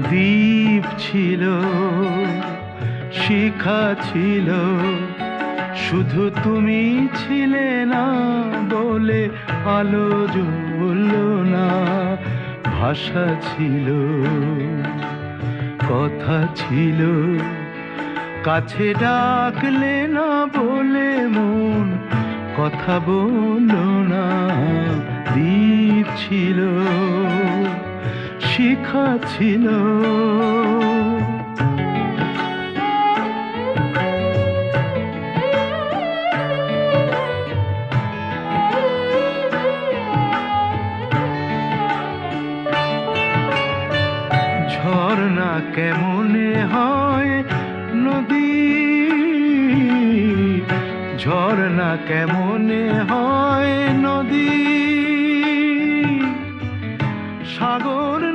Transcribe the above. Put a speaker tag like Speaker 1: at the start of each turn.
Speaker 1: দ্বীপ ছিল, শিখা ছিল, শুধু তুমি ছিলে না বলে আলো জ্বলল না। ভাষা ছিল, কথা ছিল, কাছে ডাকলে না বলে মন কথা বলল না। দ্বীপ ছিল, শিখা ছিল। ঝর্ণা কেমনে হয় নদী, ঝর্ণা কেমনে হয় নদী, সাগর